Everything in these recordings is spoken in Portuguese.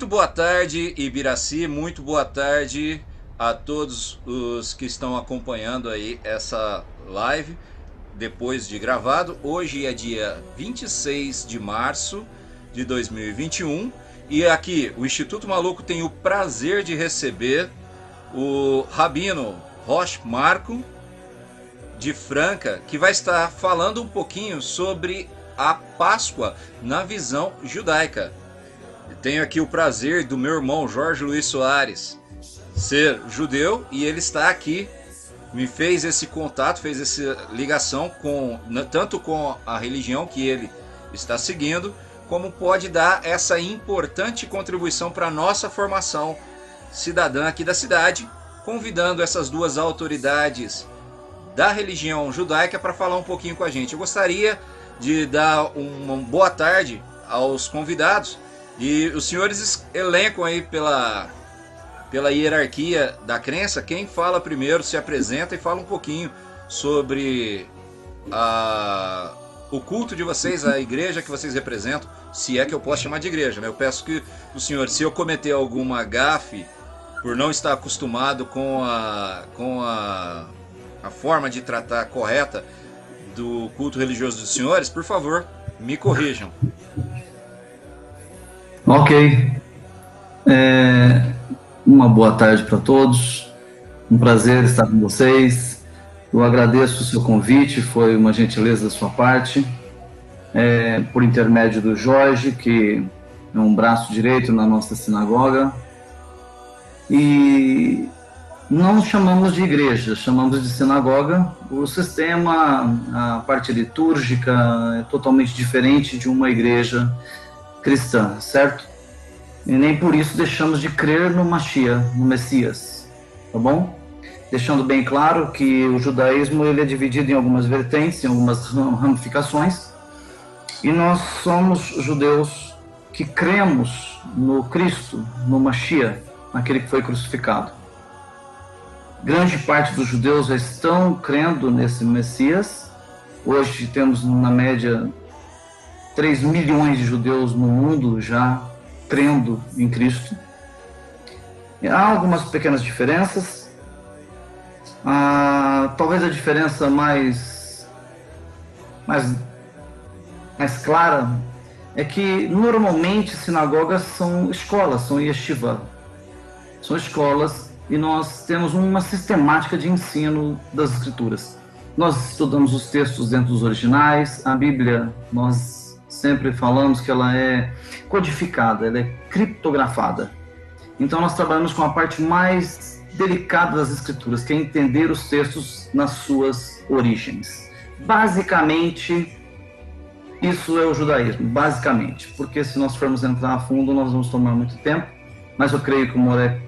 Muito boa tarde, Ibiraci, muito boa tarde a todos os que estão acompanhando aí essa live depois de gravado. Hoje é dia 26 de março de 2021 e aqui o Instituto Maluco tem o prazer de receber o Rabino Roch Marco de Franca, que vai estar falando um pouquinho sobre a Páscoa na visão judaica. Tenho aqui o prazer do meu irmão Jorge Luiz Soares ser judeu e ele está aqui, me fez esse contato, fez essa ligação tanto com a religião que ele está seguindo, como pode dar essa importante contribuição para a nossa formação cidadã aqui da cidade, convidando essas duas autoridades da religião judaica para falar um pouquinho com a gente. Eu gostaria de dar uma boa tarde aos convidados. E os senhores elencam aí pela hierarquia da crença, quem fala primeiro se apresenta e fala um pouquinho sobre o culto de vocês, a igreja que vocês representam, se é que eu posso chamar de igreja, né? Eu peço que os senhores, se eu cometer alguma gafe, por não estar acostumado com a forma de tratar correta do culto religioso dos senhores, por favor, me corrijam. Ok. Uma boa tarde para todos. Um prazer estar com vocês. Eu agradeço o seu convite, foi uma gentileza da sua parte. Por intermédio do Jorge, que é um braço direito na nossa sinagoga. E não chamamos de igreja, chamamos de sinagoga. O sistema, a parte litúrgica é totalmente diferente de uma igreja cristã, certo? E nem por isso deixamos de crer no Mashiach, no Messias, tá bom? Deixando bem claro que o judaísmo ele é dividido em algumas vertentes, em algumas ramificações, e nós somos judeus que cremos no Cristo, no Mashiach, naquele que foi crucificado. Grande parte dos judeus já estão crendo nesse Messias. Hoje temos na média 3 milhões de judeus no mundo já crendo em Cristo. Há algumas pequenas diferenças. Talvez a diferença mais clara é que normalmente sinagogas são escolas, são yeshiva. São escolas e nós temos uma sistemática de ensino das escrituras. Nós estudamos os textos dentro dos originais, a Bíblia nós sempre falamos que ela é codificada, ela é criptografada. Então nós trabalhamos com a parte mais delicada das escrituras, que é entender os textos nas suas origens. Basicamente, isso é o judaísmo, basicamente, porque se nós formos entrar a fundo, nós vamos tomar muito tempo, mas eu creio que o Moré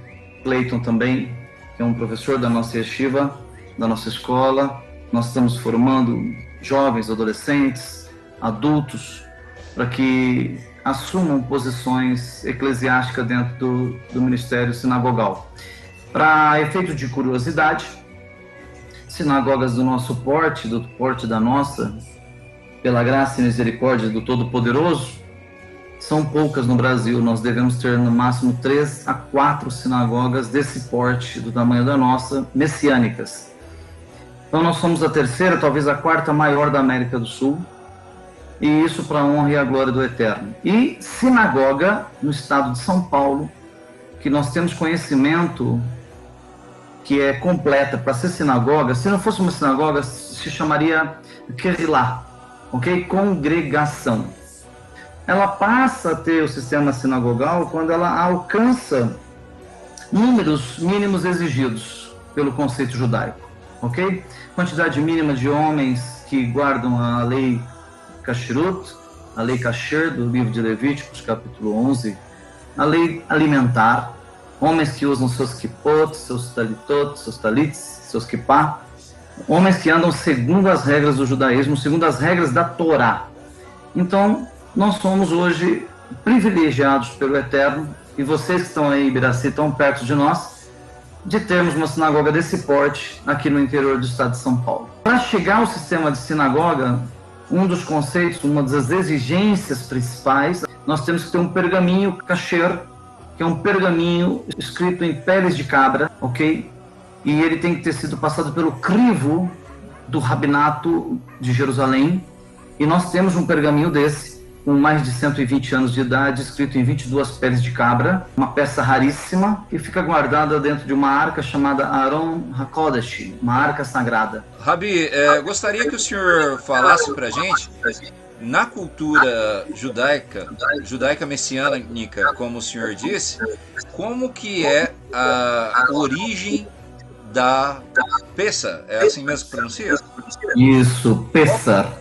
Clayton também, que é um professor da nossa yeshiva, da nossa escola, nós estamos formando jovens, adolescentes, adultos, para que assumam posições eclesiásticas dentro do ministério sinagogal. Para efeito de curiosidade, sinagogas do nosso porte, do porte da nossa, pela graça e misericórdia do Todo-Poderoso, são poucas no Brasil. Nós devemos ter no máximo 3 a 4 sinagogas desse porte, do tamanho da nossa, messiânicas. Então nós somos a terceira, talvez a quarta maior da América do Sul, e isso para a honra e a glória do Eterno. E sinagoga no estado de São Paulo, que nós temos conhecimento que é completa para ser sinagoga. Se não fosse uma sinagoga, se chamaria Kerilá, ok? Congregação. Ela passa a ter o sistema sinagogal quando ela alcança números mínimos exigidos pelo conceito judaico, ok? Quantidade mínima de homens que guardam a lei Kashrut, a lei Kasher do livro de Levíticos, capítulo 11, a lei alimentar, homens que usam seus kippot, seus talitot, seus talits, seus kippah, homens que andam segundo as regras do judaísmo, segundo as regras da Torá. Então, nós somos hoje privilegiados pelo Eterno, e vocês que estão aí em Ibiraci, tão perto de nós, de termos uma sinagoga desse porte aqui no interior do estado de São Paulo. Para chegar ao sistema de sinagoga, um dos conceitos, uma das exigências principais, nós temos que ter um pergaminho kasher que é um pergaminho escrito em peles de cabra, ok? E ele tem que ter sido passado pelo crivo do rabinato de Jerusalém. E nós temos um pergaminho desse, com mais de 120 anos de idade, escrito em 22 peles de cabra, uma peça raríssima, que fica guardada dentro de uma arca chamada Aron HaKodesh, uma arca sagrada. Rabi, gostaria que o senhor falasse para a gente, na cultura judaica messiânica, como o senhor disse, como que é a origem da Pessa? É assim mesmo que pronuncia? Isso, Pessar.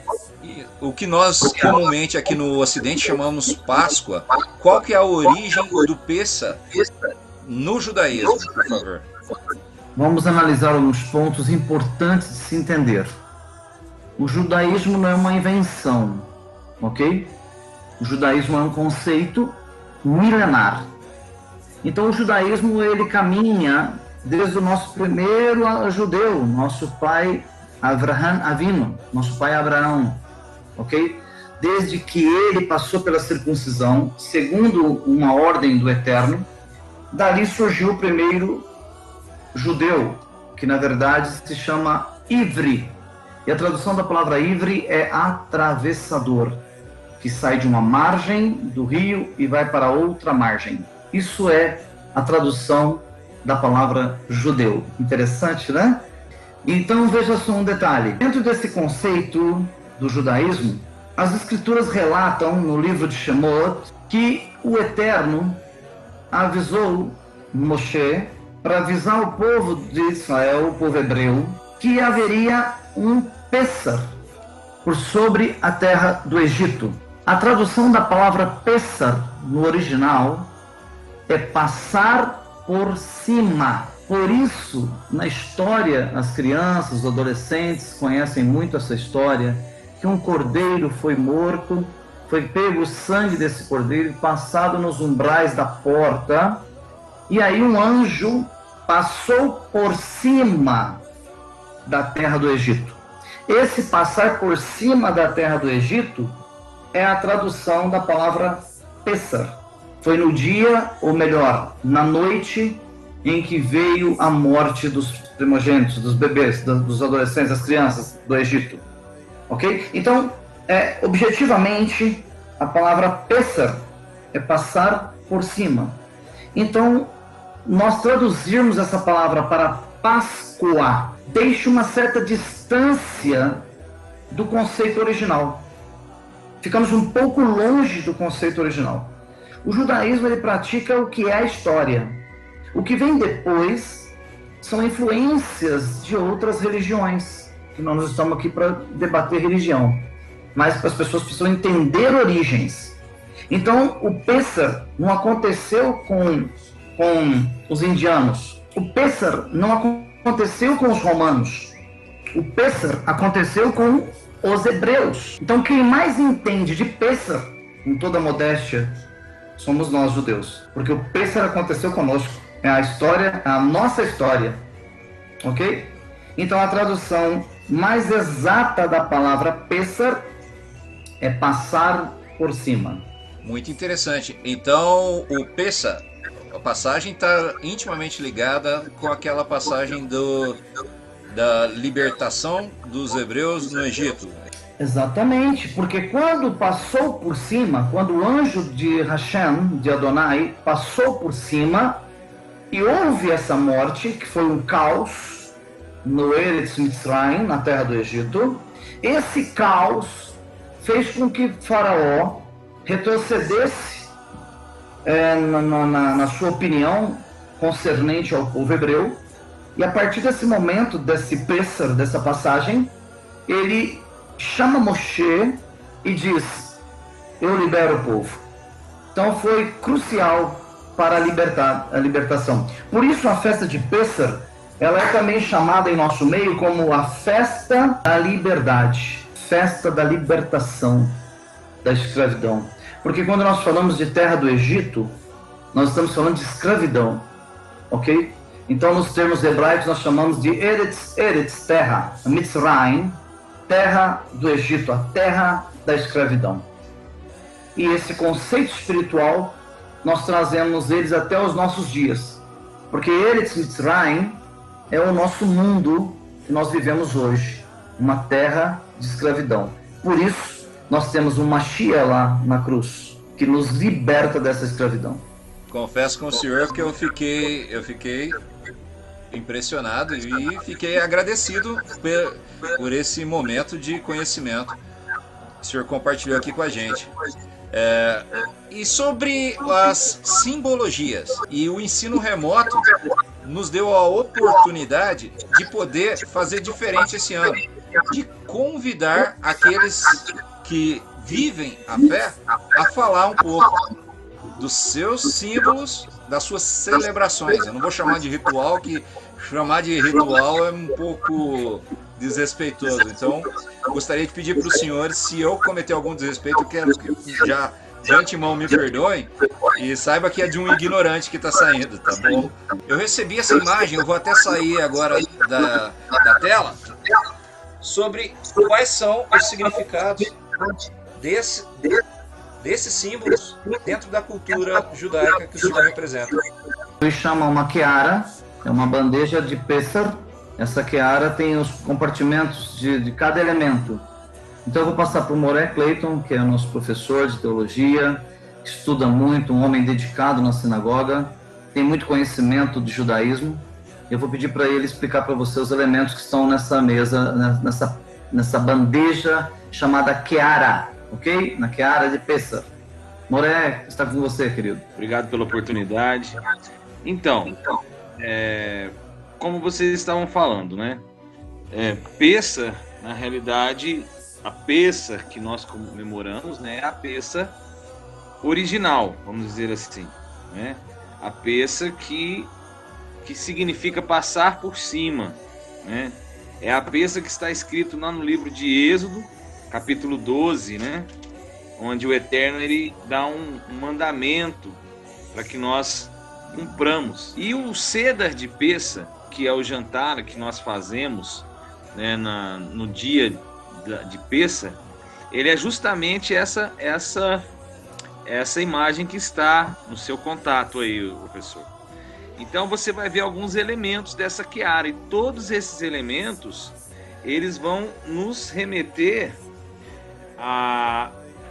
O que nós comumente aqui no Ocidente chamamos Páscoa. Qual que é a origem do Pessa no judaísmo, por favor? Vamos analisar alguns pontos importantes de se entender. O judaísmo não é uma invenção, ok? O judaísmo é um conceito milenar. Então o judaísmo ele caminha desde o nosso primeiro judeu, nosso pai Avraham Avinu, nosso pai Abraão, ok? Desde que ele passou pela circuncisão, segundo uma ordem do Eterno, dali surgiu o primeiro judeu, que na verdade se chama Ivri. E a tradução da palavra Ivri é atravessador, que sai de uma margem do rio e vai para outra margem. Isso é a tradução da palavra judeu. Interessante, né? Então veja só um detalhe. Dentro desse conceito do judaísmo, as escrituras relatam no livro de Shemot que o Eterno avisou Moshe para avisar o povo de Israel, o povo hebreu, que haveria um Pessar por sobre a terra do Egito. A tradução da palavra Pessar no original é passar por cima. Por isso, na história, as crianças, os adolescentes conhecem muito essa história, que um cordeiro foi morto, foi pego o sangue desse cordeiro, passado nos umbrais da porta, e aí um anjo passou por cima da terra do Egito. Esse passar por cima da terra do Egito é a tradução da palavra Pessar. Foi no dia, ou melhor, na noite em que veio a morte dos primogênitos, dos bebês, dos adolescentes, das crianças do Egito. Ok? Então, objetivamente, a palavra Pessar é passar por cima. Então, nós traduzirmos essa palavra para Páscoa deixa uma certa distância do conceito original. Ficamos um pouco longe do conceito original. O judaísmo ele pratica o que é a história. O que vem depois são influências de outras religiões, que nós não estamos aqui para debater religião, mas as pessoas precisam entender origens. Então, o Pessar não aconteceu com os indianos. O Pessar não aconteceu com os romanos. O Pessar aconteceu com os hebreus. Então, quem mais entende de Pessar, com toda a modéstia, somos nós, judeus. Porque o Pessar aconteceu conosco. É a história, a nossa história. Ok? Então, a tradução mais exata da palavra Pessar é passar por cima. Muito interessante. Então, o Pessa, a passagem está intimamente ligada com aquela passagem da libertação dos hebreus no Egito. Exatamente, porque quando passou por cima, quando o anjo de Hashem, de Adonai, passou por cima e houve essa morte, que foi um caos no Eretz Mitzrayim, na terra do Egito, esse caos fez com que Faraó retrocedesse na sua opinião concernente ao povo hebreu, e a partir desse momento, desse Pessar, dessa passagem, ele chama Moshe e diz: eu libero o povo. Então foi crucial para a libertação. Por isso a festa de Pessar, ela é também chamada em nosso meio como a festa da liberdade, festa da libertação da escravidão. Porque quando nós falamos de terra do Egito, nós estamos falando de escravidão, ok? Então nos termos hebraicos nós chamamos de Eretz, terra, Mitzrayim, terra do Egito, a terra da escravidão. E esse conceito espiritual nós trazemos eles até os nossos dias. Porque Eretz Mitzrayim é o nosso mundo que nós vivemos hoje, uma terra de escravidão. Por isso, nós temos uma Mashiach lá na cruz, que nos liberta dessa escravidão. Confesso com o senhor que eu fiquei impressionado e fiquei agradecido por esse momento de conhecimento que o senhor compartilhou aqui com a gente. E sobre as simbologias, e o ensino remoto nos deu a oportunidade de poder fazer diferente esse ano, de convidar aqueles que vivem a fé a falar um pouco dos seus símbolos, das suas celebrações. Eu não vou chamar de ritual, que chamar de ritual é um pouco desrespeitoso. Então, gostaria de pedir para os senhores, se eu cometer algum desrespeito, eu quero que já de antemão me perdoem e saiba que é de um ignorante que está saindo, tá bom? Eu recebi essa imagem, eu vou até sair agora da tela, sobre quais são os significados desses símbolos dentro da cultura judaica que o senhor representa. Eles chamam uma keara, é uma bandeja de Pessar. Essa keara tem os compartimentos de cada elemento. Então eu vou passar para o Moré Clayton, que é o nosso professor de teologia, que estuda muito, um homem dedicado na sinagoga, tem muito conhecimento de judaísmo. Eu vou pedir para ele explicar para você os elementos que estão nessa mesa, nessa bandeja chamada keara, ok? Na keara de Pessar. Moré, está com você, querido. Obrigado pela oportunidade. Então, como vocês estavam falando, né? Pessar, na realidade, a Pessar que nós comemoramos, né, é a Pessar original, vamos dizer assim, né? A Pessar que significa passar por cima, né? É a Pessar que está escrito lá no livro de Êxodo, capítulo 12, né? Onde o Eterno ele dá um mandamento para que nós cumpramos. E o Seder de Pessar, que é o jantar que nós fazemos, né, no dia de Pessar, ele é justamente essa imagem que está no seu contato aí, professor. Então você vai ver alguns elementos dessa keara, e todos esses elementos eles vão nos remeter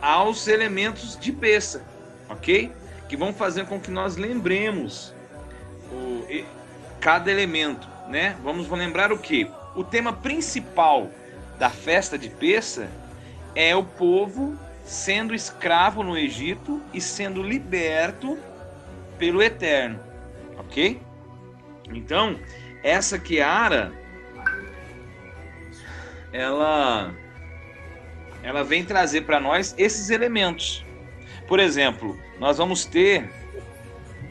aos elementos de Pessar, ok? Que vão fazer com que nós lembremos cada elemento, né? Vamos lembrar o quê? O tema principal da festa de Pessar é o povo sendo escravo no Egito e sendo liberto pelo Eterno, ok? Então, essa keara, ela vem trazer para nós esses elementos. Por exemplo, nós vamos ter,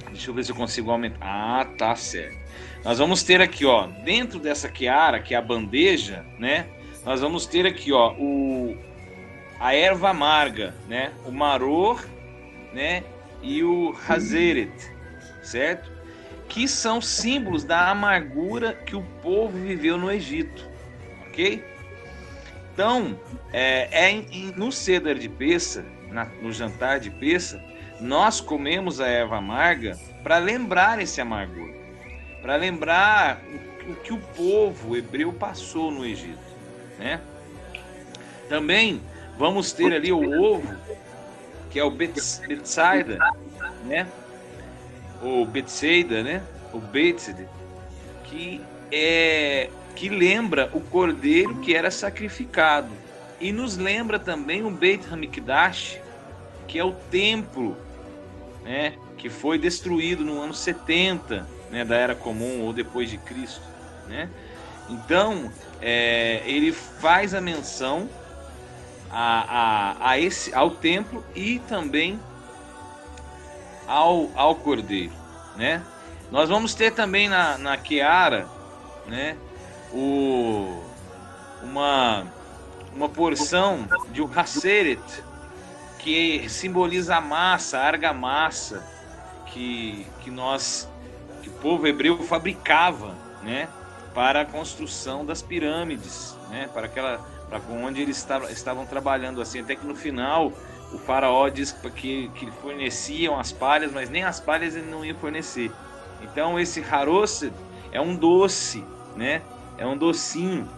deixa eu ver se eu consigo aumentar. Tá certo. Nós vamos ter aqui, ó, dentro dessa keara, que é a bandeja, né? Nós vamos ter aqui, ó, a erva amarga, né? O maror, né? E o hazeret, certo? Que são símbolos da amargura que o povo viveu no Egito, ok? Então, no Seder de Pessar, no jantar de Pessar, nós comemos a erva amarga para lembrar esse amargor, para lembrar o que o povo hebreu passou no Egito, né? Também vamos ter ali o ovo, que é o Betsaida, né? O Betsaida, né? O Betsaida, que lembra o cordeiro que era sacrificado, e nos lembra também o Beit Hamikdash, que é o templo, né? Que foi destruído no ano 70, né? Da Era Comum ou depois de Cristo, né? Então, ele faz a menção ao templo e também ao cordeiro, né? Nós vamos ter também na keara, né, uma porção de um haseret, que simboliza a massa, a argamassa que o povo hebreu fabricava, né, para a construção das pirâmides, né, para onde eles estavam trabalhando, assim, até que no final o faraó diz que forneciam as palhas, mas nem as palhas ele não ia fornecer. Então esse haroset é um doce, né? É um docinho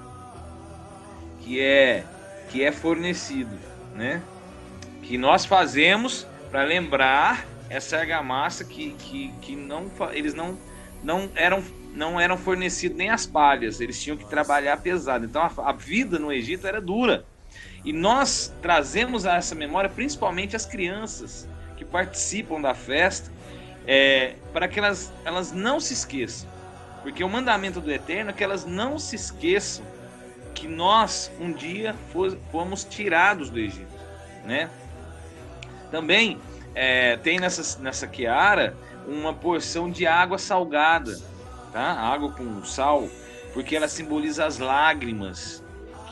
que é fornecido, né? Que nós fazemos para lembrar essa argamassa que eles não eram fornecidos nem as palhas, eles tinham que trabalhar pesado. Então a vida no Egito era dura. E nós trazemos a essa memória principalmente as crianças que participam da festa, para que elas não se esqueçam. Porque o mandamento do Eterno é que elas não se esqueçam que nós um dia fomos tirados do Egito, né? Também tem nessa queara uma porção de água salgada, tá? Água com sal, porque ela simboliza as lágrimas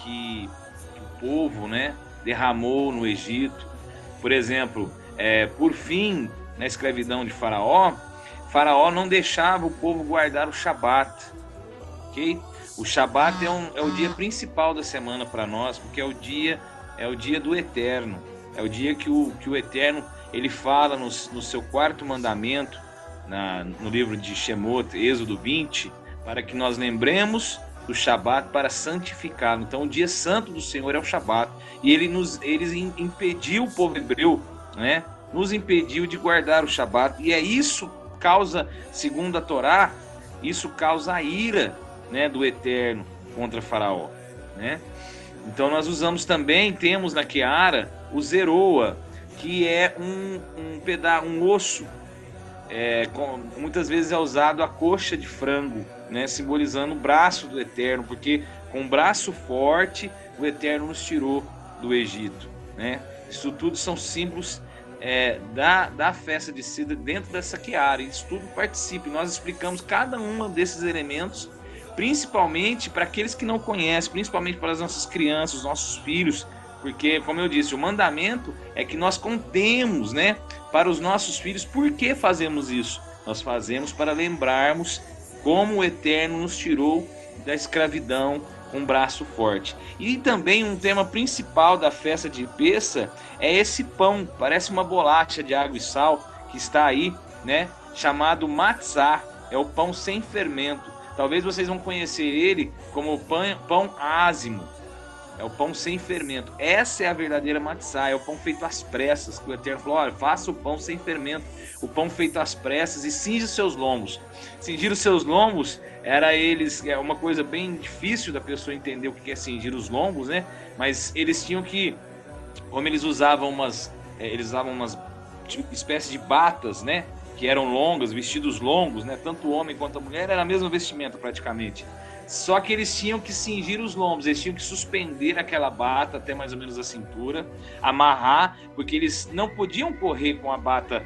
que o povo, né, derramou no Egito. Por exemplo, por fim, na escravidão de Faraó não deixava o povo guardar o Shabat, ok? O Shabat é o dia principal da semana para nós, porque é o dia do Eterno. É o dia que o Eterno ele fala no seu quarto mandamento, no livro de Shemot, Êxodo 20, para que nós lembremos do Shabat para santificá-lo. Então o dia santo do Senhor é o Shabat. E ele impediu o povo hebreu, né? Nos impediu de guardar o Shabat. E isso causa, segundo a Torá, isso causa a ira, né, do Eterno contra Faraó, né? Então nós usamos também, temos na queara o zeroa, que é um osso, muitas vezes é usado a coxa de frango, né, simbolizando o braço do Eterno, porque com um braço forte o Eterno nos tirou do Egito, né? Isso tudo são símbolos da festa de Sidra dentro dessa queara. Isso tudo participa. Nós explicamos cada um desses elementos, principalmente para aqueles que não conhecem, principalmente para as nossas crianças, os nossos filhos, porque, como eu disse, o mandamento é que nós contemos, né, para os nossos filhos por que fazemos isso. Nós fazemos para lembrarmos como o Eterno nos tirou da escravidão com um braço forte. E também um tema principal da festa de Pessa é esse pão, parece uma bolacha de água e sal que está aí, né, chamado matzá, é o pão sem fermento. Talvez vocês vão conhecer ele como pão ázimo. É o pão sem fermento. Essa é a verdadeira matzá, é o pão feito às pressas, que o Eterno falou, olha, faça o pão sem fermento, o pão feito às pressas e cinge os seus lombos. Cingir os seus lombos é uma coisa bem difícil da pessoa entender o que é cingir os lombos, né? Mas eles tinham que, como eles usavam umas espécies de batas, né? Que eram longas, vestidos longos, né? Tanto o homem quanto a mulher era a mesma vestimenta praticamente. Só que eles tinham que cingir os lombos, eles tinham que suspender aquela bata até mais ou menos a cintura, amarrar, porque eles não podiam correr com a bata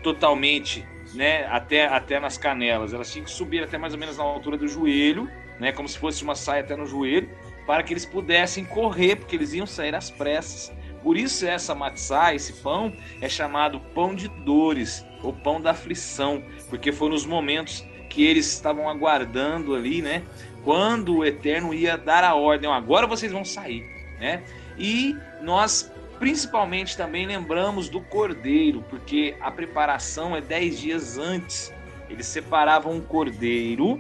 totalmente, né, até nas canelas. Elas tinham que subir até mais ou menos na altura do joelho, né, como se fosse uma saia até no joelho, para que eles pudessem correr, porque eles iam sair às pressas. Por isso essa matzá, esse pão, é chamado pão de dores, ou pão da aflição, porque foi nos momentos que eles estavam aguardando ali, né, quando o Eterno ia dar a ordem, agora vocês vão sair, né? E nós principalmente também lembramos do cordeiro, porque a preparação é 10 dias antes. Eles separavam um cordeiro,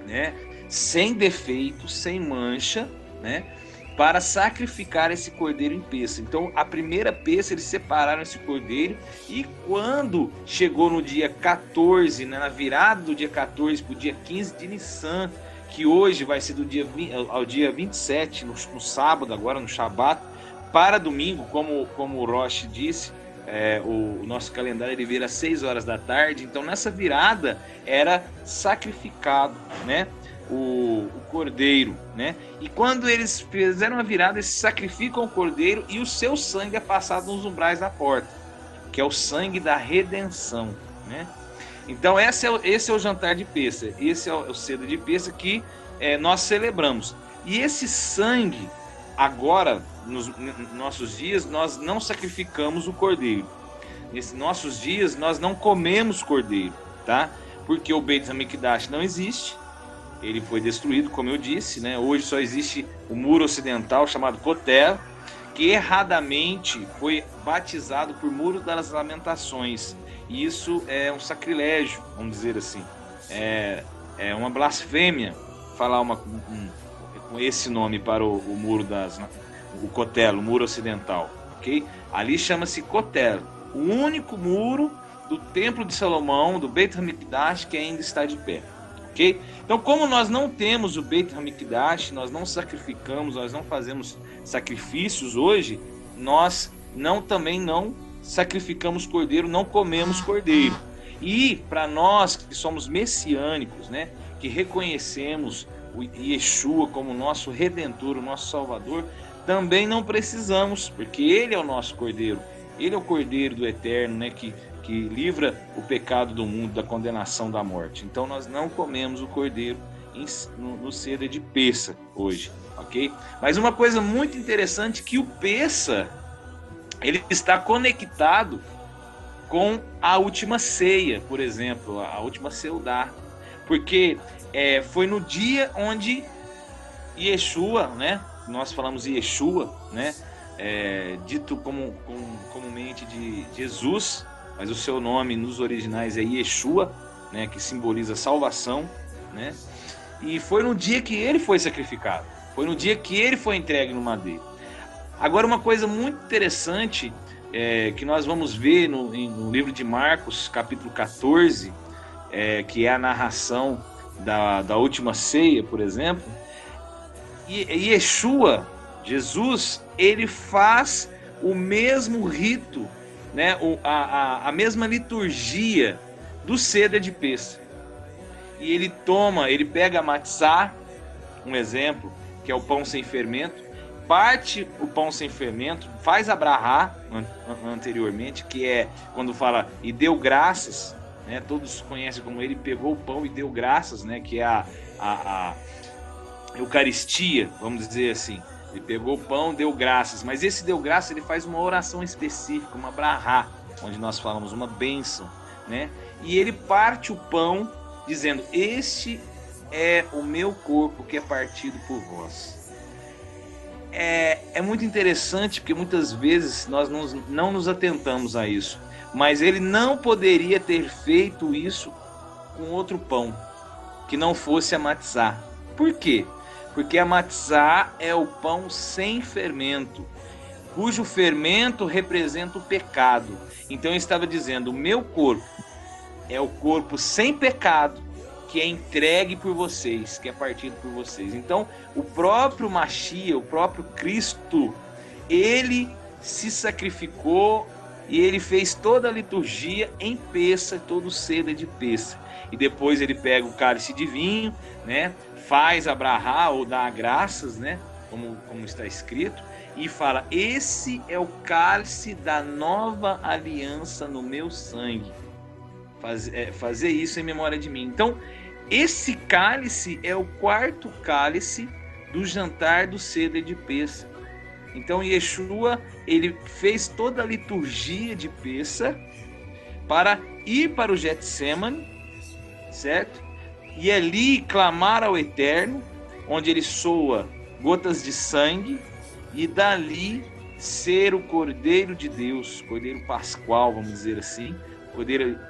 né, sem defeito, sem mancha, né, para sacrificar esse cordeiro em Pessa. Então, a primeira Pessa, eles separaram esse cordeiro, e quando chegou no dia 14, né, na virada do dia 14 para o dia 15 de Nissan, que hoje vai ser ao dia 27, no sábado, agora no Shabat, para domingo, como o Rosh disse, o nosso calendário ele vira às 6 horas da tarde, então nessa virada era sacrificado, né, o cordeiro, né? E quando eles fizeram a virada, eles sacrificam o cordeiro e o seu sangue é passado nos umbrais da porta, que é o sangue da redenção, né? Então esse é o jantar de Pessa, esse é o cedo de Pessa que nós celebramos. E esse sangue, agora, nos nossos dias, nós não sacrificamos o cordeiro. Nesses nossos dias, nós não comemos cordeiro, tá? Porque o Beit HaMikdash não existe, ele foi destruído, como eu disse, né? Hoje só existe o muro ocidental chamado Kotel, que erradamente foi batizado por Muro das Lamentações. E isso é um sacrilégio, vamos dizer assim. É uma blasfêmia falar com esse nome para o muro o Kotel, o muro ocidental, ok? Ali chama-se Kotel, o único muro do Templo de Salomão, do Beit HaMikdash, que ainda está de pé, ok? Então, como nós não temos o Beit HaMikdash, nós não sacrificamos, nós não fazemos sacrifícios hoje, nós também não sacrificamos cordeiro, não comemos cordeiro. E para nós que somos messiânicos, né, que reconhecemos o Yeshua como nosso Redentor, o nosso Salvador, também não precisamos, porque Ele é o nosso Cordeiro. Ele é o Cordeiro do Eterno, né, que livra o pecado do mundo, da condenação da morte. Então nós não comemos o Cordeiro no Seder de Pessa hoje, ok? Mas uma coisa muito interessante que o Pessa, ele está conectado com a última ceia, por exemplo, a última Seudá, porque foi no dia onde Yeshua, né? Nós falamos Yeshua, né? Dito comumente de Jesus, mas o seu nome nos originais é Yeshua, né? Que simboliza salvação, né? E foi no dia que ele foi sacrificado, foi no dia que ele foi entregue no madeiro. Agora, uma coisa muito interessante que nós vamos ver no livro de Marcos, capítulo 14, que é a narração da última ceia, por exemplo. E Yeshua, Jesus, ele faz o mesmo rito, né, a mesma liturgia do Seder de Pessa. E ele pega a matzá, um exemplo, que é o pão sem fermento, parte o pão sem fermento, faz a brahá anteriormente, que é quando fala e deu graças, né? Todos conhecem como ele pegou o pão e deu graças, né? Que é a Eucaristia, vamos dizer assim. Ele pegou o pão, deu graças, mas esse deu graças, ele faz uma oração específica, uma brahá, onde nós falamos uma bênção, né? E ele parte o pão dizendo: este é o meu corpo que é partido por vós. É muito interessante, porque muitas vezes nós não nos atentamos a isso, mas ele não poderia ter feito isso com outro pão que não fosse a matzá. Por quê? Porque a matzá é o pão sem fermento, cujo fermento representa o pecado. Então ele estava dizendo: o meu corpo é o corpo sem pecado, que é entregue por vocês, que é partido por vocês. Então, o próprio Mashiach, o próprio Cristo, ele se sacrificou e ele fez toda a liturgia em Pessa, todo o Seder de Pessa. E depois ele pega o cálice de vinho, né? Faz a brahá ou dá graças, né? Como está escrito, e fala: esse é o cálice da nova aliança no meu sangue. Fazer isso em memória de mim. Então, esse cálice é o quarto cálice do jantar do Seder de Pessa. Então, Yeshua, ele fez toda a liturgia de Pessa para ir para o Getsemane, certo? E ali clamar ao Eterno, onde ele soa gotas de sangue, e dali ser o Cordeiro de Deus, Cordeiro Pascual, vamos dizer assim,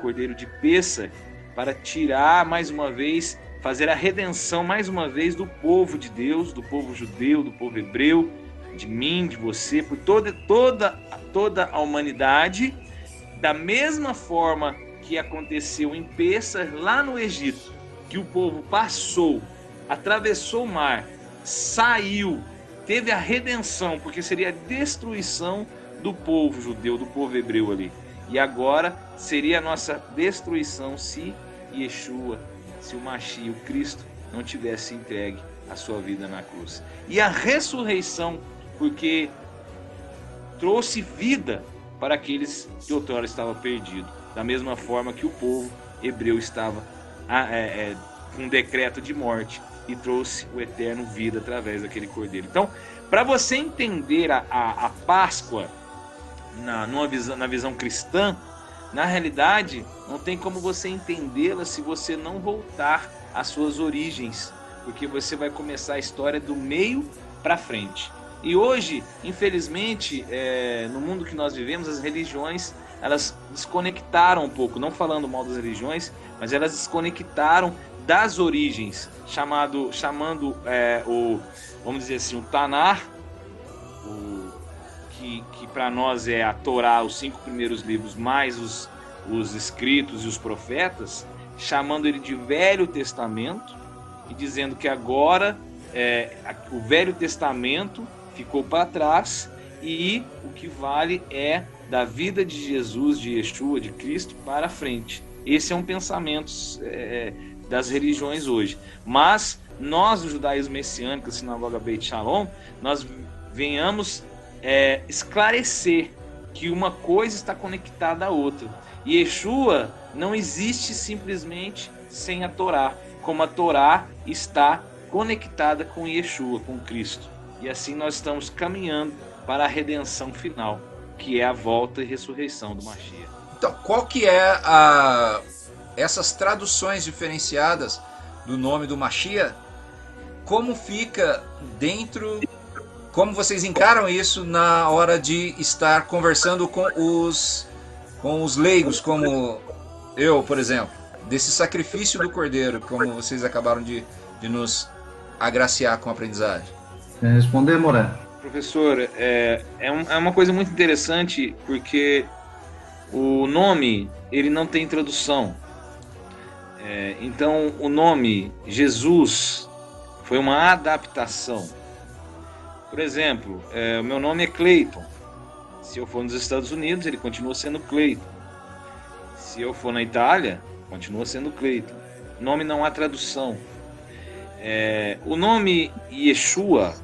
Cordeiro de Pessa, para tirar mais uma vez, fazer a redenção mais uma vez do povo de Deus, do povo judeu, do povo hebreu, de mim, de você, por toda a humanidade, da mesma forma que aconteceu em Pessa, lá no Egito, que o povo passou, atravessou o mar, saiu, teve a redenção, porque seria a destruição do povo judeu, do povo hebreu ali. E agora seria a nossa destruição se Yeshua, se o Mashiach, o Cristo, não tivesse entregue a sua vida na cruz. E a ressurreição, porque trouxe vida para aqueles que outrora estavam perdidos. Da mesma forma que o povo hebreu estava com um decreto de morte, e trouxe o eterno vida através daquele cordeiro. Então, para você entender a Páscoa na visão cristã, na realidade, não tem como você entendê-la se você não voltar às suas origens, porque você vai começar a história do meio para frente. E hoje, infelizmente, no mundo que nós vivemos, as religiões, elas desconectaram um pouco, não falando mal das religiões, mas elas desconectaram das origens, chamando vamos dizer assim, o Tanar, que para nós é a Torá, os 5 primeiros livros, mais os escritos e os profetas, chamando ele de Velho Testamento, e dizendo que agora o Velho Testamento ficou para trás e o que vale é da vida de Jesus, de Yeshua, de Cristo, para frente. Esse é um pensamento das religiões hoje. Mas nós, do judaísmo messiânico, a Sinagoga Beit Shalom, nós venhamos esclarecer que uma coisa está conectada à outra. E Yeshua não existe simplesmente sem a Torá, como a Torá está conectada com Yeshua, com Cristo. E assim nós estamos caminhando para a redenção final, que é a volta e ressurreição do Mashiach. Então, qual que é essas traduções diferenciadas do nome do Mashiach? Como fica dentro... Como vocês encaram isso na hora de estar conversando com os leigos, como eu, por exemplo, desse sacrifício do Cordeiro, como vocês acabaram de nos agraciar com a aprendizagem? Quer responder, Moré? Professor, é uma coisa muito interessante, porque o nome, ele não tem tradução. Então, o nome Jesus foi uma adaptação. Por exemplo, o meu nome é Cleiton. Se eu for nos Estados Unidos, ele continua sendo Cleiton. Se eu for na Itália, continua sendo Cleiton. Nome não há tradução. O nome Yeshua,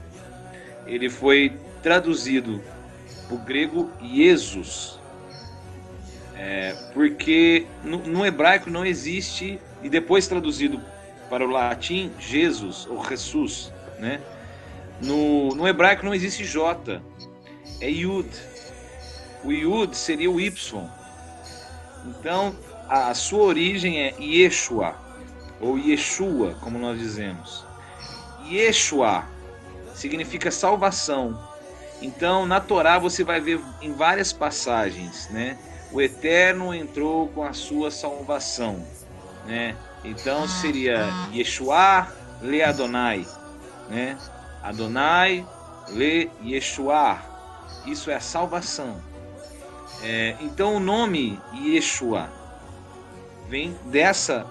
ele foi traduzido para o grego Jesus. Porque no hebraico não existe, e depois traduzido para o latim, Jesus ou Jesus, né? No hebraico não existe J, é Yud. O Yud seria o Y. Então, a sua origem é Yeshua, ou Yeshua, como nós dizemos. Yeshua significa salvação. Então, na Torá você vai ver em várias passagens, né? O Eterno entrou com a sua salvação, né? Então, seria Yeshua le Adonai, né? Adonai le Yeshua. Isso é a salvação. Então o nome Yeshua vem dessa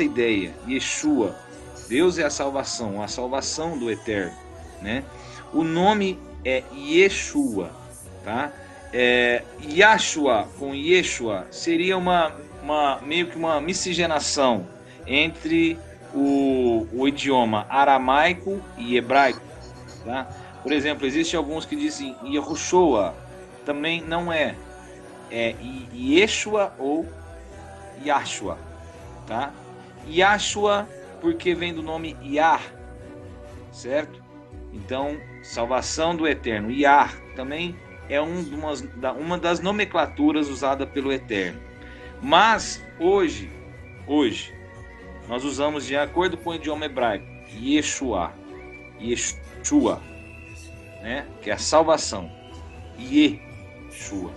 ideia. Yeshua, Deus é a salvação do Eterno, né? O nome é Yeshua, tá? Yashua com Yeshua seria meio que uma miscigenação entre o idioma aramaico e hebraico, tá? Por exemplo, existem alguns que dizem Yehoshua, também não é Yeshua ou Yashua, tá? Yashua porque vem do nome Yah, certo? Então, salvação do Eterno. Yah também é uma das nomenclaturas usada pelo Eterno. Mas hoje nós usamos, de acordo com o idioma hebraico, Yeshua, né? Que é a salvação. Yeshua.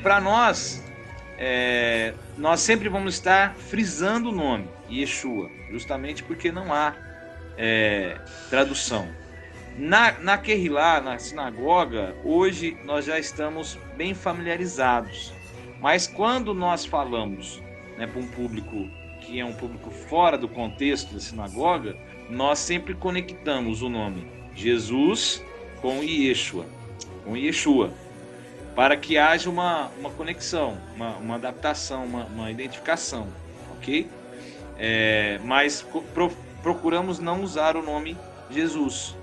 Para nós sempre vamos estar frisando o nome, Yeshua, justamente porque não há tradução. Na Kehilá, na sinagoga, hoje nós já estamos bem familiarizados. Mas quando nós falamos, né, para um público que é um público fora do contexto da sinagoga, nós sempre conectamos o nome Jesus com Yeshua, para que haja uma conexão, uma adaptação, uma identificação, ok? Mas procuramos não usar o nome Jesus,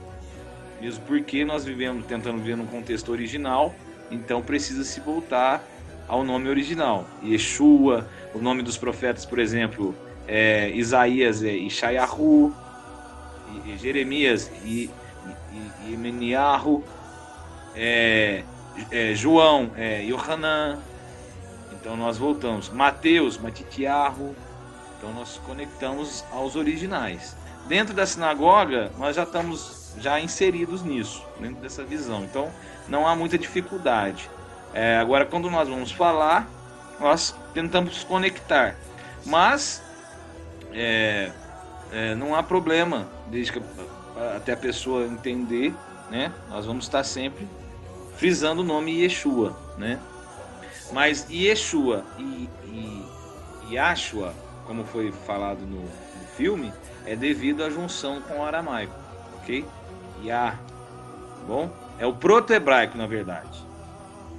mesmo porque nós tentando viver num contexto original, então precisa se voltar ao nome original. Yeshua, o nome dos profetas, por exemplo, Isaías é Ishayahu, Jeremias e Meniahu, João é Yohanan. Então nós voltamos. Mateus, Matitiahu. Então nós conectamos aos originais. Dentro da sinagoga, nós já estamos já inseridos nisso, dentro dessa visão. Então, não há muita dificuldade. Agora, quando nós vamos falar, nós tentamos conectar. Mas, não há problema, desde que até a pessoa entender, né? Nós vamos estar sempre frisando o nome Yeshua, né? Mas Yeshua e Yahshua, como foi falado no filme, é devido à junção com o aramaico, ok? Yah, bom? É o proto-hebraico, na verdade.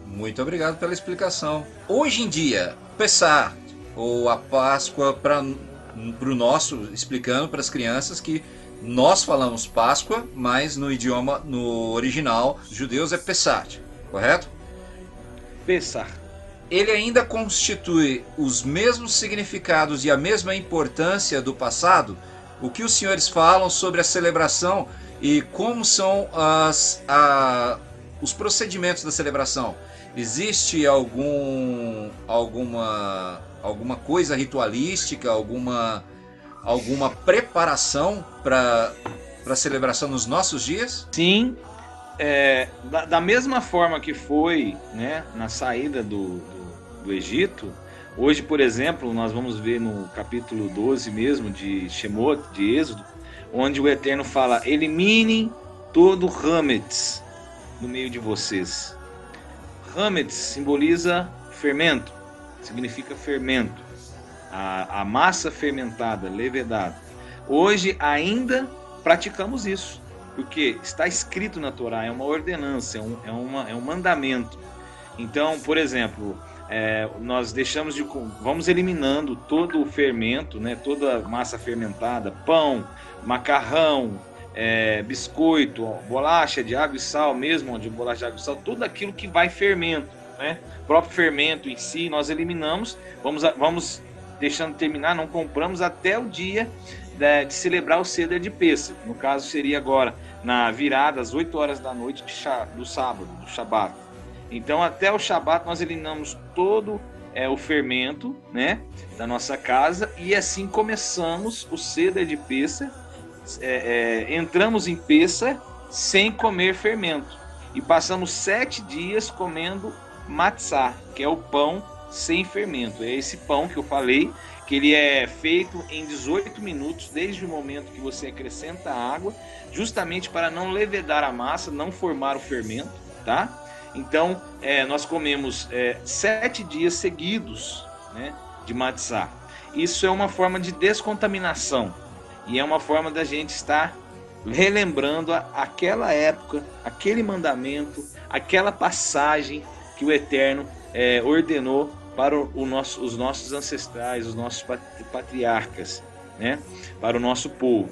Muito obrigado pela explicação. Hoje em dia, Pessah, ou a Páscoa, para o nosso, explicando para as crianças que nós falamos Páscoa, mas no idioma, no original, judeus é Pessah, correto? Pessah. Ele ainda constitui os mesmos significados e a mesma importância do passado? O que os senhores falam sobre a celebração e como são os procedimentos da celebração? Existe alguma coisa ritualística, alguma preparação para a celebração nos nossos dias? Sim, da mesma forma que foi, né, na saída do Egito. Hoje, por exemplo, nós vamos ver no capítulo 12 mesmo de Shemot, de Êxodo, onde o Eterno fala: eliminem todo Hametz no meio de vocês. Hametz simboliza fermento, significa fermento, a massa fermentada, levedada. Hoje ainda praticamos isso, porque está escrito na Torá, é uma ordenança, é um mandamento. Então, por exemplo, nós vamos eliminando todo o fermento, né, toda a massa fermentada, pão, macarrão, biscoito, bolacha de água e sal mesmo, de bolacha de água e sal, tudo aquilo que vai fermento, né? O próprio fermento em si nós eliminamos, vamos deixando terminar, não compramos até o dia de celebrar o Seder de Pêssego. No caso seria agora na virada às 8 horas da noite do sábado, do Shabat. Então até o Shabat nós eliminamos todo o fermento, né, da nossa casa, e assim começamos o Seder de Pêssego. Entramos em Pêssego sem comer fermento e passamos 7 dias comendo matzá, que é o pão sem fermento. É esse pão que eu falei, que ele é feito em 18 minutos, desde o momento que você acrescenta a água, justamente para não levedar a massa, não formar o fermento, tá? Então, nós comemos 7 dias seguidos, né, de matzá. Isso é uma forma de descontaminação e é uma forma da gente estar relembrando aquela época, aquele mandamento, aquela passagem que o Eterno ordenou para os nossos ancestrais, os nossos patriarcas, né, para o nosso povo.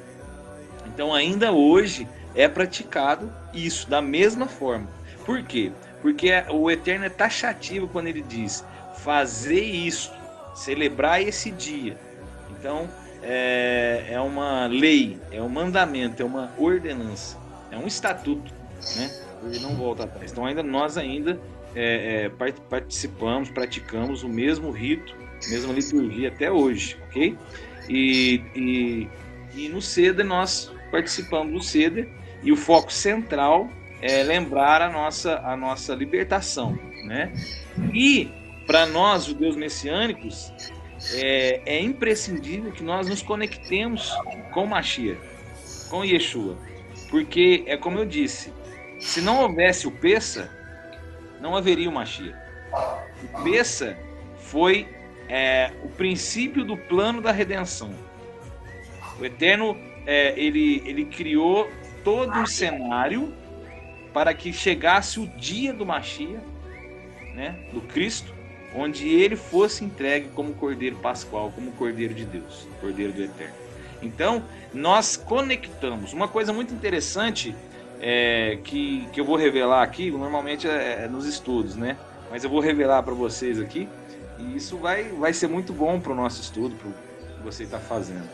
Então, ainda hoje é praticado isso da mesma forma. Por quê? Porque o Eterno é taxativo quando ele diz: fazer isso, celebrar esse dia. Então, é uma lei, é um mandamento, é uma ordenança, é um estatuto, né? Ele não volta atrás. Então, nós ainda participamos, praticamos o mesmo rito, a mesma liturgia até hoje, ok? E no Seder nós participamos do Seder, e o foco central é lembrar a nossa libertação, né? E para nós, judeus messiânicos, é imprescindível que nós nos conectemos com Mashiach, com Yeshua, porque é como eu disse, se não houvesse o Pêssah, não haveria o Mashiach. O Pêssah foi o princípio do plano da redenção. O Eterno ele criou todo um cenário para que chegasse o dia do Mashiach, né, do Cristo, onde ele fosse entregue como Cordeiro Pascual, como Cordeiro de Deus, Cordeiro do Eterno. Então, nós conectamos. Uma coisa muito interessante que eu vou revelar aqui, normalmente nos estudos, né? Mas eu vou revelar para vocês aqui, e isso vai ser muito bom para o nosso estudo, para o que você está fazendo.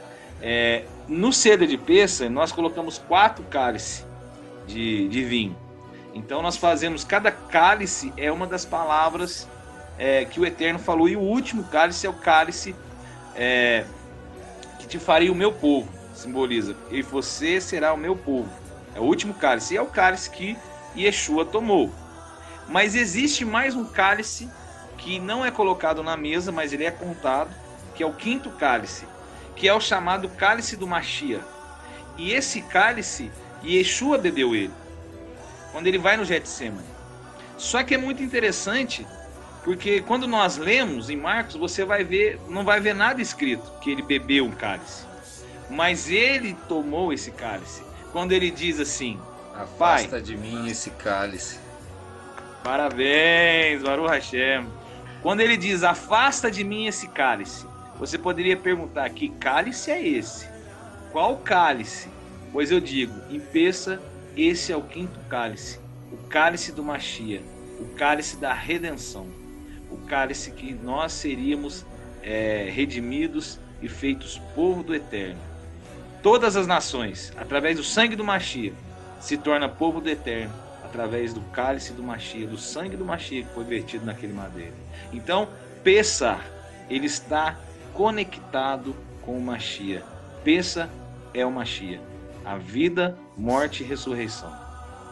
No Seder de Pêssego, nós colocamos 4 cálices de vinho. Então nós fazemos, cada cálice é uma das palavras que o Eterno falou, e o último cálice é o cálice que te faria o meu povo, simboliza, e você será o meu povo. É o último cálice. E é o cálice que Yeshua tomou. Mas existe mais um cálice que não é colocado na mesa, mas ele é contado, que é o quinto cálice, que é o chamado cálice do Mashiach. E esse cálice, Yeshua bebeu ele, quando ele vai no Getsemane. Só que é muito interessante, porque quando nós lemos em Marcos, você vai ver, não vai ver nada escrito que ele bebeu um cálice. Mas ele tomou esse cálice. Quando ele diz assim, afasta Pai, de mim esse cálice. Parabéns, Baruch Hashem. Quando ele diz, afasta de mim esse cálice, você poderia perguntar, que cálice é esse? Qual cálice? Pois eu digo, em Peça, esse é o quinto cálice, o cálice do Mashiach, o cálice da redenção, o cálice que nós seríamos redimidos e feitos povo do Eterno. Todas as nações, através do sangue do Mashiach, se torna povo do Eterno, através do cálice do Mashiach, do sangue do Mashiach que foi vertido naquele madeiro. Então, Peça, ele está conectado com o Mashiach. Peça é o Mashiach, a vida, morte e ressurreição.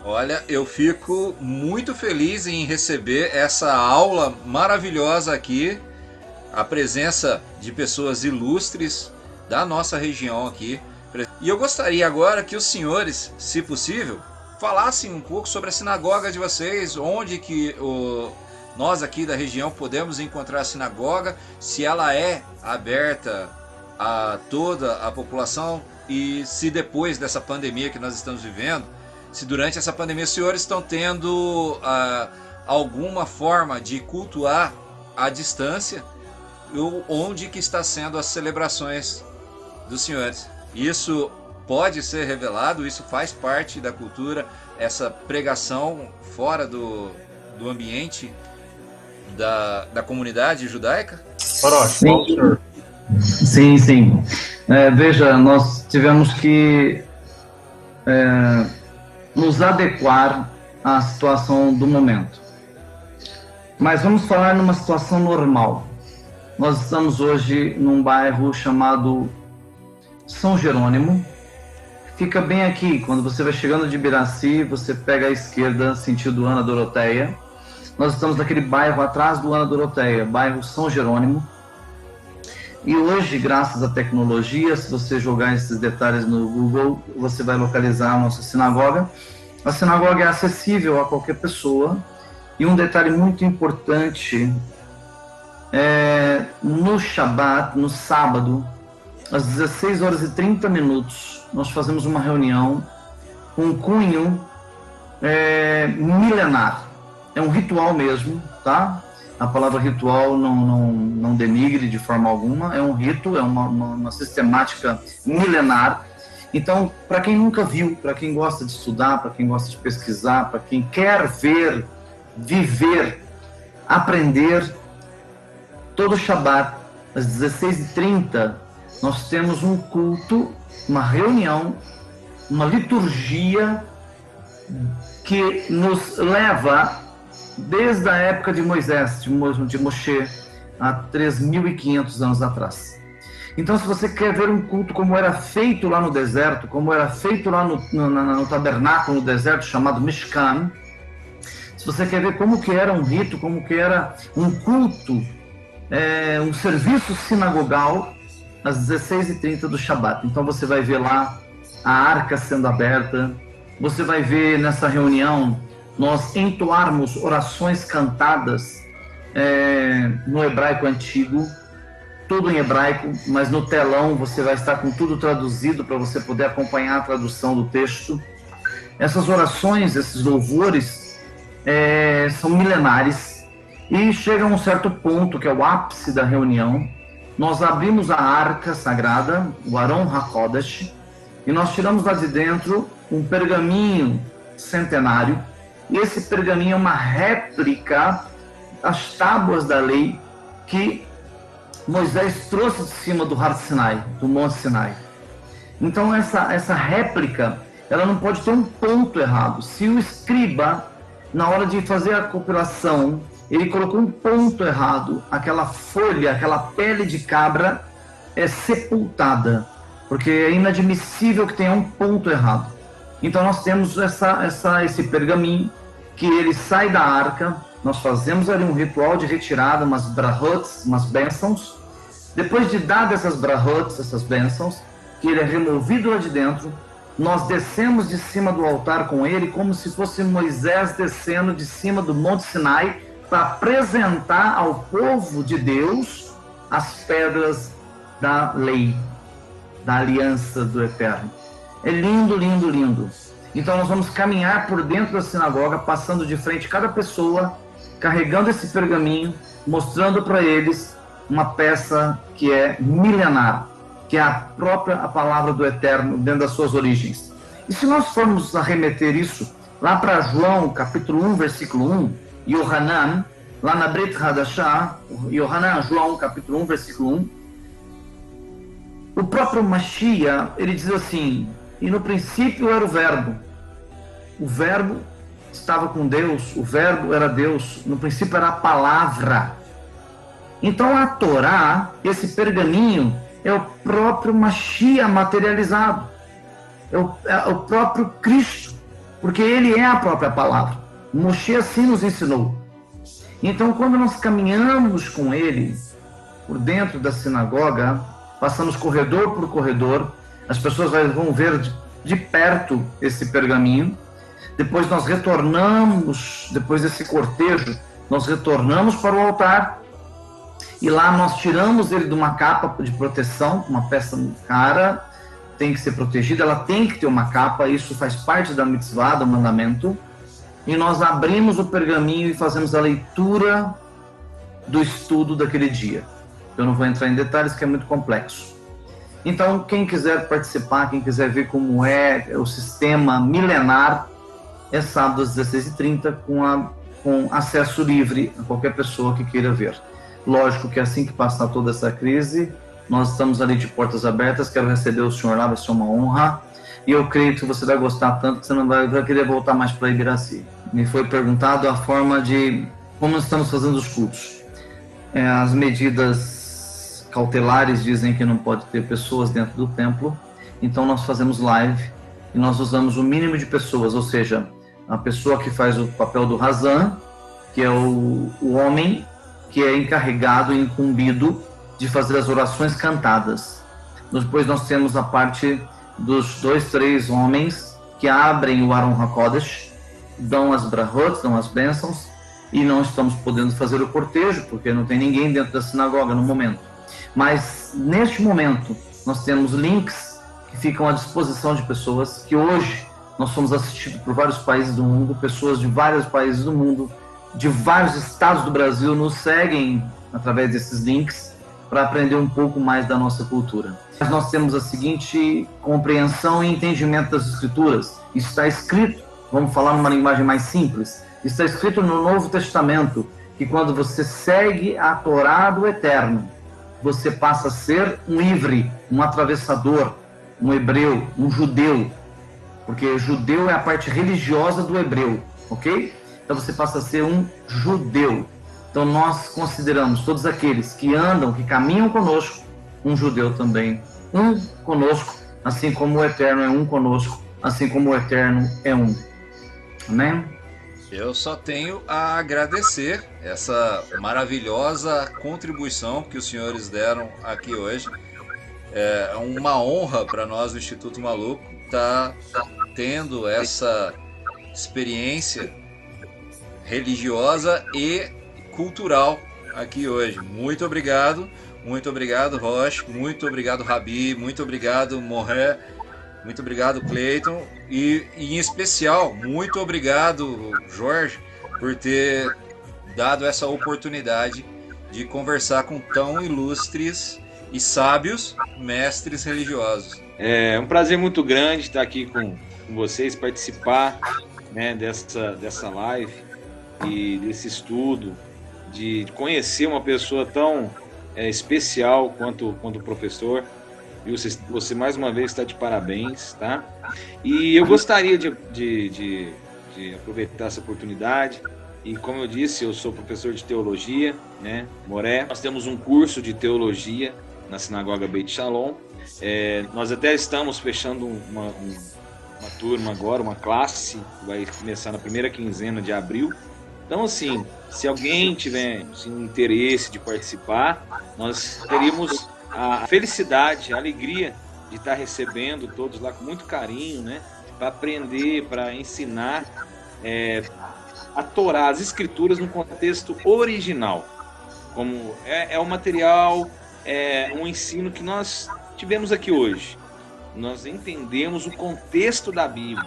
Olha, eu fico muito feliz em receber essa aula maravilhosa aqui, a presença de pessoas ilustres da nossa região aqui. E eu gostaria agora que os senhores, se possível, falassem um pouco sobre a sinagoga de vocês, onde que nós aqui da região podemos encontrar a sinagoga, se ela é aberta a toda a população e se depois dessa pandemia que nós estamos vivendo, se durante essa pandemia os senhores estão tendo alguma forma de cultuar à distância, onde que está sendo as celebrações dos senhores. Isso pode ser revelado, isso faz parte da cultura, essa pregação fora do ambiente da comunidade judaica? Sim. Veja, nós tivemos que nos adequar à situação do momento. Mas vamos falar numa situação normal. Nós estamos hoje num bairro chamado São Jerônimo. Fica bem aqui, quando você vai chegando de Ibiraci, você pega à esquerda, sentido Ana Doroteia. Nós estamos naquele bairro atrás do Ana Doroteia, bairro São Jerônimo. E hoje, graças à tecnologia, se você jogar esses detalhes no Google, você vai localizar a nossa sinagoga. A sinagoga é acessível a qualquer pessoa. E um detalhe muito importante, no Shabbat, no sábado, às 16 horas e 30 minutos, nós fazemos uma reunião com um cunho milenar. É um ritual mesmo, tá? A palavra ritual não denigre de forma alguma, é um rito, é uma sistemática milenar. Então, para quem nunca viu, para quem gosta de estudar, para quem gosta de pesquisar, para quem quer ver, viver, aprender, todo Shabbat, às 16h30, nós temos um culto, uma reunião, uma liturgia que nos leva desde a época de Moisés, de Moshe, há 3.500 anos atrás. Então, se você quer ver um culto como era feito lá no deserto, como era feito lá no tabernáculo no deserto, chamado Mishkan, se você quer ver como que era um rito, como que era um culto, um serviço sinagogal, às 16h30 do Shabat. Então você vai ver lá a arca sendo aberta, você vai ver nessa reunião nós entoarmos orações cantadas no hebraico antigo, tudo em hebraico, mas no telão você vai estar com tudo traduzido para você poder acompanhar a tradução do texto. Essas orações, esses louvores são milenares e chega a um certo ponto, que é o ápice da reunião. Nós abrimos a arca sagrada, o Aron HaKodesh, e nós tiramos lá de dentro um pergaminho centenário. E esse pergaminho é uma réplica das tábuas da lei que Moisés trouxe de cima do Har Sinai, do Monte Sinai. Então essa réplica, ela não pode ter um ponto errado. Se o escriba, na hora de fazer a compilação, ele colocou um ponto errado, aquela folha, aquela pele de cabra é sepultada, porque é inadmissível que tenha um ponto errado. Então nós temos esse pergaminho que ele sai da arca, nós fazemos ali um ritual de retirada, umas brahot, umas bênçãos. Depois de dar essas brahot, essas bênçãos, que ele é removido lá de dentro, nós descemos de cima do altar com ele, como se fosse Moisés descendo de cima do Monte Sinai, para apresentar ao povo de Deus as pedras da lei, da aliança do Eterno. É lindo, lindo, lindo. Então nós vamos caminhar por dentro da sinagoga, passando de frente a cada pessoa, carregando esse pergaminho, mostrando para eles uma peça que é milenar, que é a palavra do Eterno dentro das suas origens. E se nós formos arremeter isso lá para João, capítulo 1, versículo 1, Yohanan, lá na Brit Hadashah, Yohanan, João, capítulo 1, versículo 1, o próprio Mashiach, ele diz assim: e no princípio era o verbo estava com Deus, o verbo era Deus, no princípio era a palavra. Então a Torá, esse pergaminho, é o próprio Mashiach materializado, é o próprio Cristo, porque ele é a própria palavra. Moshe assim nos ensinou. Então quando nós caminhamos com ele por dentro da sinagoga, passamos corredor por corredor, as pessoas vão ver de perto esse pergaminho. Depois nós retornamos, depois desse cortejo, nós retornamos para o altar e lá nós tiramos ele de uma capa de proteção, uma peça cara, tem que ser protegida, ela tem que ter uma capa, isso faz parte da mitzvah, do mandamento, e nós abrimos o pergaminho e fazemos a leitura do estudo daquele dia. Eu não vou entrar em detalhes, que é muito complexo. Então, quem quiser participar, quem quiser ver como é o sistema milenar, é sábado às 16h30, com acesso livre a qualquer pessoa que queira ver. Lógico que assim que passar toda essa crise, nós estamos ali de portas abertas, quero receber o senhor lá, vai ser uma honra, e eu creio que você vai gostar tanto que você não vai querer voltar mais para Ibiraci. Me foi perguntado a forma de como estamos fazendo os cultos. As medidas cautelares dizem que não pode ter pessoas dentro do templo, então nós fazemos live e nós usamos o mínimo de pessoas, ou seja, a pessoa que faz o papel do Razan, que é o homem que é encarregado e incumbido de fazer as orações cantadas. Depois nós temos a parte dos 2, 3 homens que abrem o Aron HaKodesh, dão as brahot, dão as bênçãos, e não estamos podendo fazer o cortejo, porque não tem ninguém dentro da sinagoga no momento. Mas, neste momento, nós temos links que ficam à disposição de pessoas, que hoje nós somos assistidos por vários países do mundo, pessoas de vários países do mundo, de vários estados do Brasil, nos seguem através desses links para aprender um pouco mais da nossa cultura. Mas nós temos a seguinte compreensão e entendimento das Escrituras. Isso está escrito, vamos falar numa linguagem mais simples, está escrito no Novo Testamento, que quando você segue a Torá do Eterno, você passa a ser um ivre, um atravessador, um hebreu, um judeu, porque judeu é a parte religiosa do hebreu, ok? Então você passa a ser um judeu. Então nós consideramos todos aqueles que andam, que caminham conosco, um judeu também, um conosco, assim como o Eterno é um conosco, assim como o Eterno é um. Amém? Eu só tenho a agradecer essa maravilhosa contribuição que os senhores deram aqui hoje. É uma honra para nós do Instituto Maluco estar tendo essa experiência religiosa e cultural aqui hoje. Muito obrigado Roche, muito obrigado Rabi, muito obrigado Morré, muito obrigado Cleiton e em especial muito obrigado Jorge por ter dado essa oportunidade de conversar com tão ilustres e sábios mestres religiosos. É um prazer muito grande estar aqui com vocês, participar, né, dessa live e desse estudo, de conhecer uma pessoa tão especial quanto o professor. E você mais uma vez está de parabéns, tá? E eu gostaria de aproveitar essa oportunidade. E como eu disse, eu sou professor de teologia, né, Moré. Nós temos um curso de teologia na Sinagoga Beit Shalom. Nós até estamos fechando uma turma agora, uma classe, que vai começar na primeira quinzena de abril. Então, assim, se alguém tiver interesse de participar, nós teríamos a felicidade, a alegria de estar recebendo todos lá com muito carinho, né? Para aprender, para ensinar a Torá, as escrituras no contexto original. Como é o material, um ensino que nós tivemos aqui hoje. Nós entendemos o contexto da Bíblia,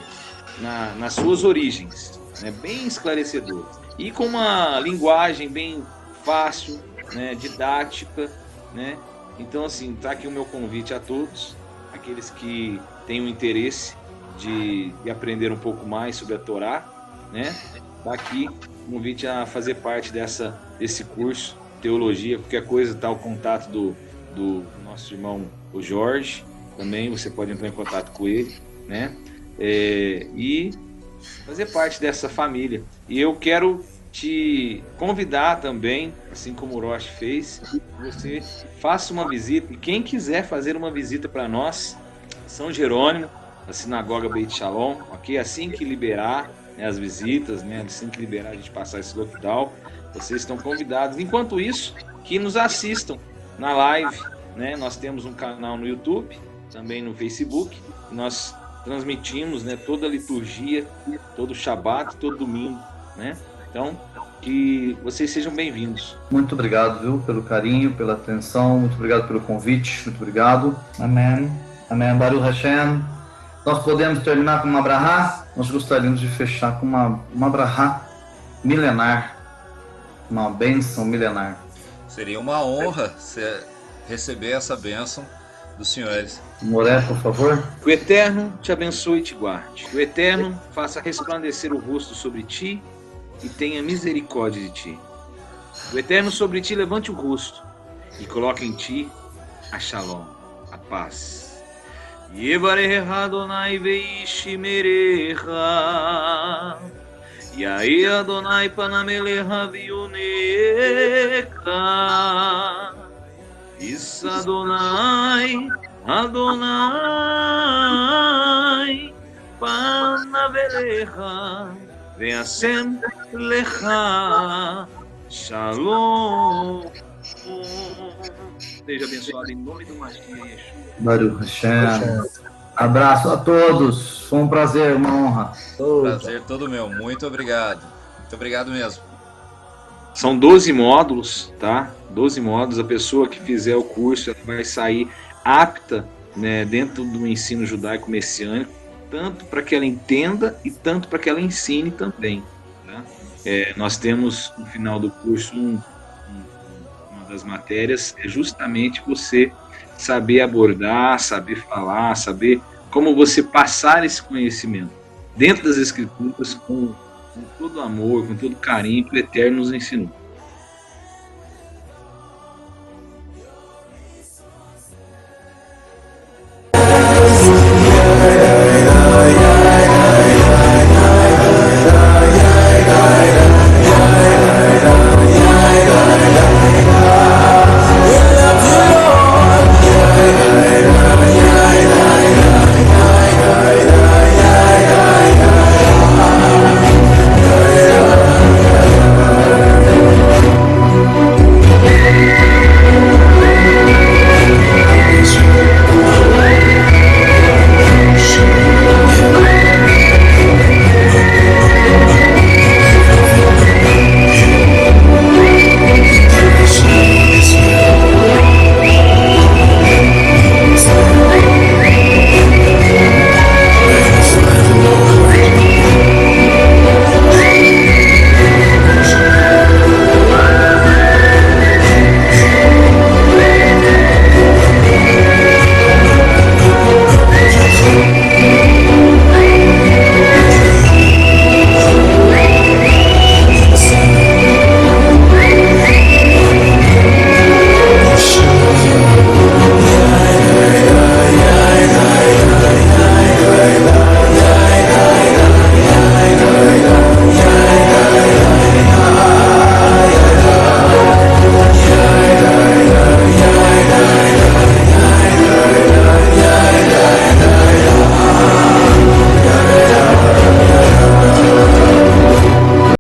nas suas origens, né? Bem esclarecedor. E com uma linguagem bem fácil, né? Didática, né? Então, assim, tá aqui o meu convite a todos, aqueles que têm o interesse de aprender um pouco mais sobre a Torá, né? Tá aqui o convite a fazer parte desse curso, Teologia. Qualquer coisa, tá o contato do nosso irmão, o Jorge, também você pode entrar em contato com ele, né? E fazer parte dessa família. E eu quero te convidar também, assim como o Roche fez, que você faça uma visita. E quem quiser fazer uma visita para nós, São Jerônimo, a Sinagoga Beit Shalom, ok? Assim que liberar, né, as visitas, né? Assim que liberar a gente passar esse lockdown, vocês estão convidados. Enquanto isso, que nos assistam na live, né? Nós temos um canal no YouTube, também no Facebook. Nós transmitimos, né, toda a liturgia, todo Shabat, todo domingo, né? Então, que vocês sejam bem-vindos. Muito obrigado, viu, pelo carinho, pela atenção, muito obrigado pelo convite, muito obrigado. Amém. Amém. Baruch Hashem. Nós podemos terminar com uma brahá? Nós gostaríamos de fechar com uma brahá milenar, uma bênção milenar. Seria uma honra receber essa bênção dos senhores. Moré, por favor. Que o Eterno te abençoe e te guarde. Que o Eterno faça resplandecer o rosto sobre ti e tenha misericórdia de ti. Que o Eterno sobre ti levante o rosto e coloque em ti a Shalom, a paz. Yevarecha Adonai veishimerecha, Yair Adonai panamelecha viunecha, Is Adonai, Adonai panavelecha, ve'asem lecha, Shalom. Seja abençoado em nome do Mashiach Yeshua. Baruch Hashem. Abraço a todos. Foi um prazer, uma honra. Prazer todo meu. Muito obrigado. Muito obrigado mesmo. São 12 módulos, tá? 12 módulos. A pessoa que fizer o curso, ela vai sair apta, né, dentro do ensino judaico messiânico, tanto para que ela entenda e tanto para que ela ensine também, tá? Nós temos no final do curso uma das matérias é justamente você saber abordar, saber falar, saber como você passar esse conhecimento dentro das Escrituras com todo amor, com todo carinho que o Eterno nos ensinou.